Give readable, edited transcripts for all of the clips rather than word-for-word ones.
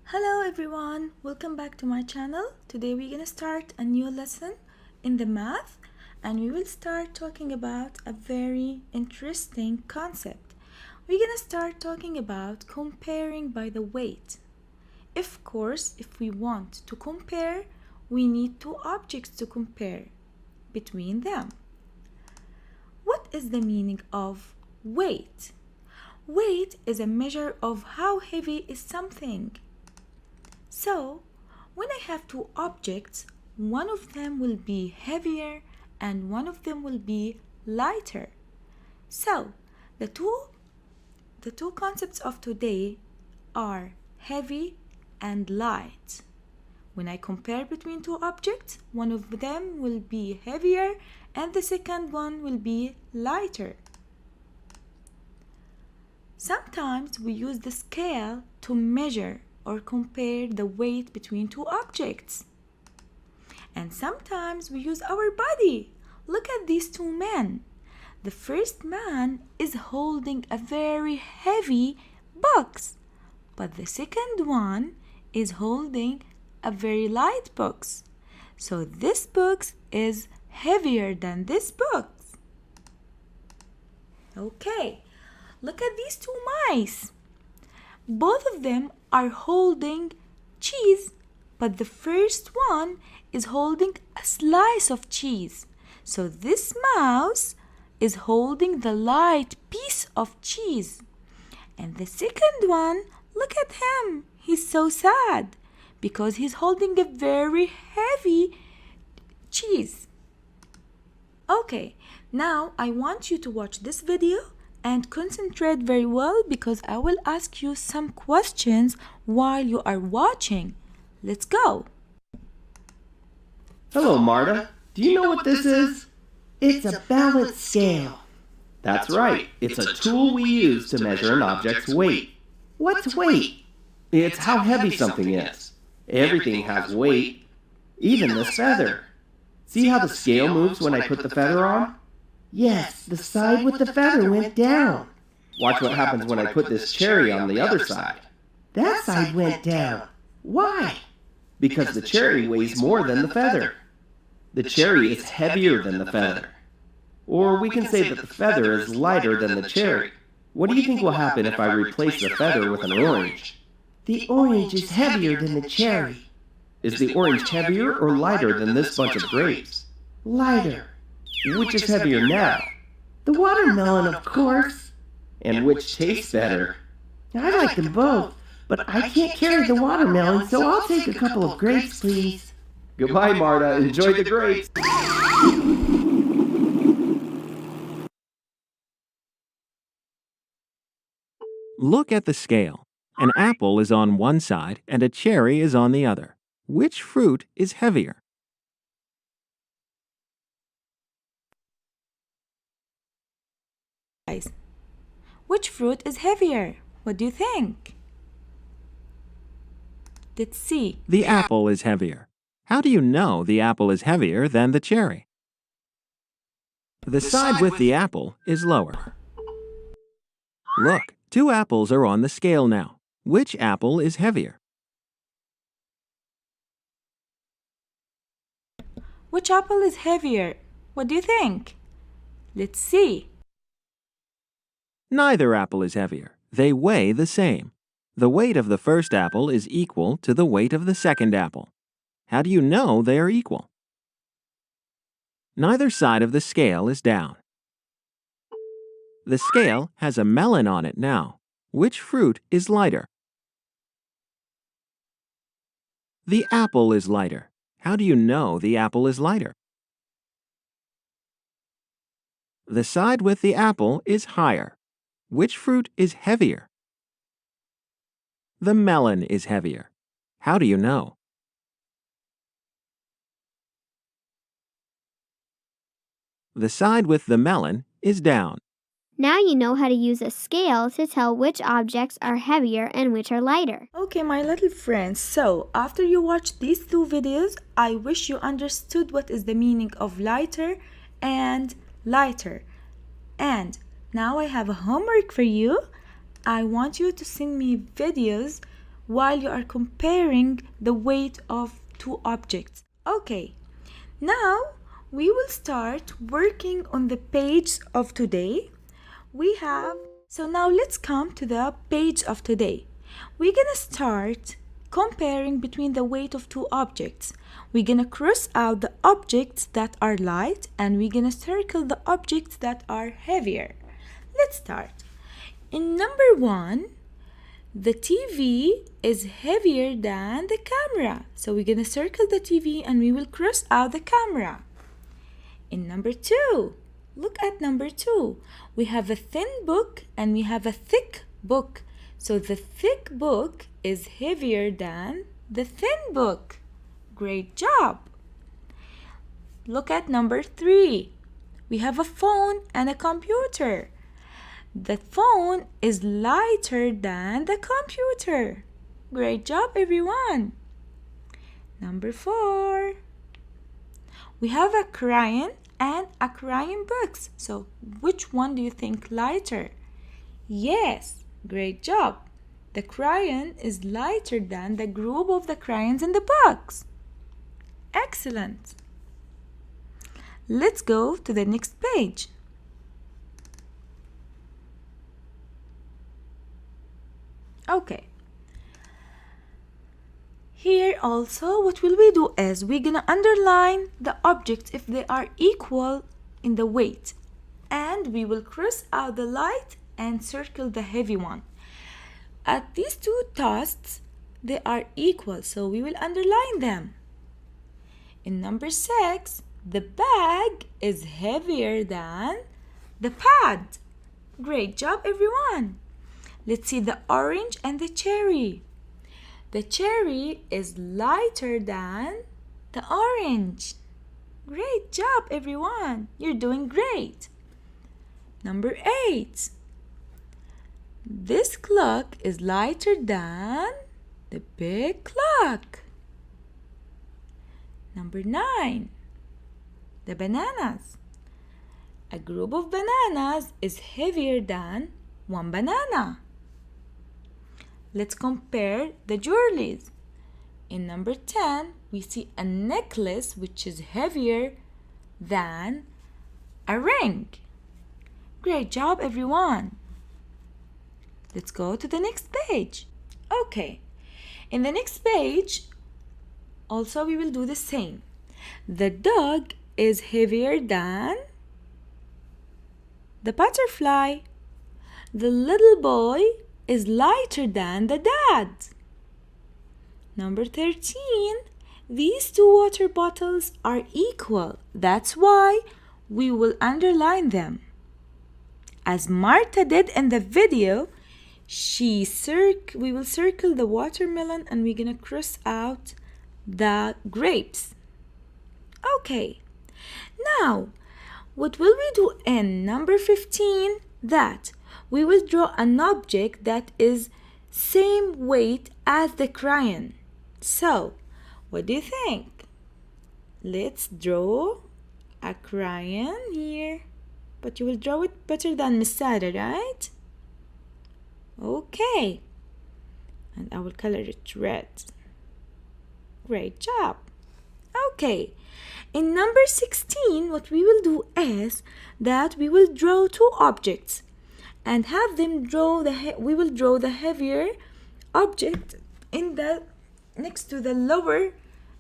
Hello everyone, welcome back to my channel. Today we're gonna start a new lesson in the math and we will start talking about a very interesting concept. We're gonna start talking about comparing by the weight. Of course, if we want to compare, we need two objects to compare between them. What is the meaning of weight? Weight is a measure of how heavy is something. So, when I have two objects, one of them will be heavier and one of them will be lighter. So, the two concepts of today are heavy and light. When I compare between two objects, one of them will be heavier and the second one will be lighter. Sometimes we use the scale to measure or compare the weight between two objects. And sometimes we use our body. Look at these two men. The first man is holding a very heavy box, but the second one is holding a very light box. So this box is heavier than this box. Okay, look at these two mice. Both of them are holding cheese, but the first one is holding a slice of cheese. So this mouse is holding the light piece of cheese. And the second one, look at him. He's so sad because he's holding a very heavy cheese. Okay, now I want you to watch this video and concentrate very well because I will ask you some questions while you are watching. Let's go. Hello, Marta. Do you know what this is? It's a balance scale. That's right. It's a tool we use to measure an object's weight. What's weight? It's how heavy something is. Everything has weight, even this feather. See how the scale moves when I put the feather on? Yes, the side with the feather went down. Watch what happens when I put this cherry on the other side. That side went down. Why? Because the cherry weighs more than the feather. The cherry is heavier than the feather. Or we can say that the feather is lighter than the cherry. What do you think will happen if I replace the feather with an orange? The orange is heavier than the cherry. Is the orange heavier or lighter than this bunch of grapes? Lighter. Which is heavier now? The watermelon, of course. And which tastes better? I like them both, but I can't carry the watermelon, so I'll take a couple of grapes, please. Goodbye, Marta. Enjoy the grapes. Look at the scale. An apple is on one side and a cherry is on the other. Which fruit is heavier? Guys, which fruit is heavier? What do you think? Let's see. The apple is heavier. How do you know the apple is heavier than the cherry? The side with the apple is lower. Look, two apples are on the scale now. Which apple is heavier? Which apple is heavier? What do you think? Let's see. Neither apple is heavier. They weigh the same. The weight of the first apple is equal to the weight of the second apple. How do you know they are equal? Neither side of the scale is down. The scale has a melon on it now. Which fruit is lighter? The apple is lighter. How do you know the apple is lighter? The side with the apple is higher. Which fruit is heavier? The melon is heavier. How do you know? The side with the melon is down. Now you know how to use a scale to tell which objects are heavier and which are lighter. Okay, my little friends, so after you watch these two videos, I wish you understood what is the meaning of lighter and lighter. And now I have a homework for you. I want you to send me videos while you are comparing the weight of two objects. Okay, now we will start working on the page of today. So now let's come to the page of today. We're gonna start comparing between the weight of two objects. We're gonna cross out the objects that are light and we're gonna circle the objects that are heavier. Let's start. In number 1, the TV is heavier than the camera. So we're gonna circle the TV and we will cross out the camera. In number 2, look at number 2. We have a thin book and we have a thick book. So the thick book is heavier than the thin book. Great job. Look at number 3. We have a phone and a computer. The phone is lighter than the computer. Great job, everyone. Number 4. We have a crayon and a crayon books. So which one do you think lighter? Yes, great job. The crayon is lighter than the group of the crayons in the box. Excellent. Let's go to the next page. Okay. Here also what will we do is we're gonna underline the objects if they are equal in the weight, and we will cross out the light and circle the heavy one. At these two tasks they are equal, so we will underline them. In number 6, the bag is heavier than the pad. Great job, everyone. Let's see the orange and the cherry. The cherry is lighter than the orange. Great job, everyone. You're doing great. Number 8. This clock is lighter than the big clock. Number 9. The bananas. A group of bananas is heavier than one banana. Let's compare the jewelries. In number 10, we see a necklace which is heavier than a ring. Great job, everyone. Let's go to the next page. Okay, in the next page, also we will do the same. The dog is heavier than the butterfly. The little boy is lighter than the dad. Number 13, these two water bottles are equal. That's why we will underline them. As Marta did in the video, we will circle the watermelon and we're gonna cross out the grapes. Okay, now what will we do in number 15? That we will draw an object that is same weight as the crayon. So what do you think? Let's draw a crayon here, but you will draw it better than Miss Sarah, right? Okay, and I will color it red. Great job. Okay, in number 16, what we will do is that we will draw two objects and have them we will draw the heavier object next to the lower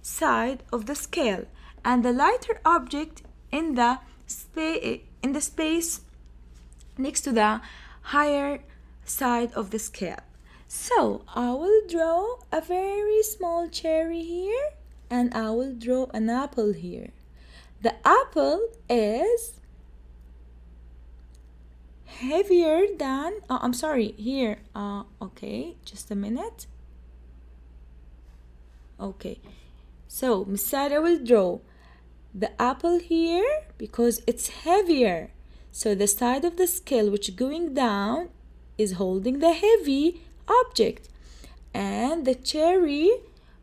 side of the scale and the lighter object in the space next to the higher side of the scale. So I will draw a very small cherry here and I will draw an apple here. The apple is heavier than I'm sorry, here okay, just a minute. Okay, so Miss Sarah will draw the apple here because it's heavier, so the side of the scale which going down is holding the heavy object, and the cherry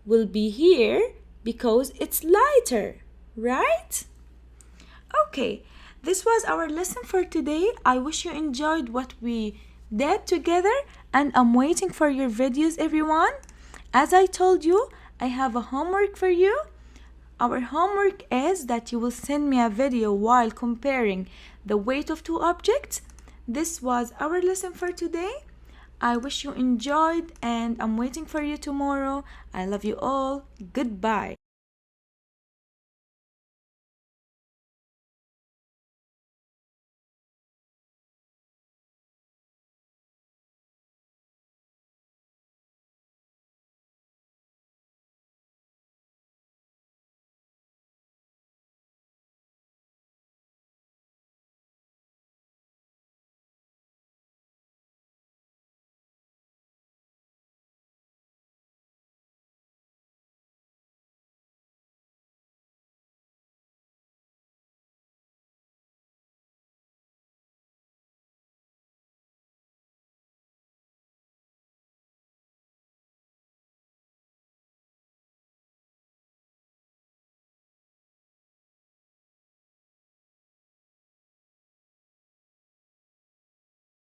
will be here because it's lighter, right? Okay, this was our lesson for today. I wish you enjoyed what we did together, and I'm waiting for your videos, everyone. As I told you, I have a homework for you. Our homework is that you will send me a video while comparing the weight of two objects. This was our lesson for today. I wish you enjoyed and I'm waiting for you tomorrow. I love you all. Goodbye.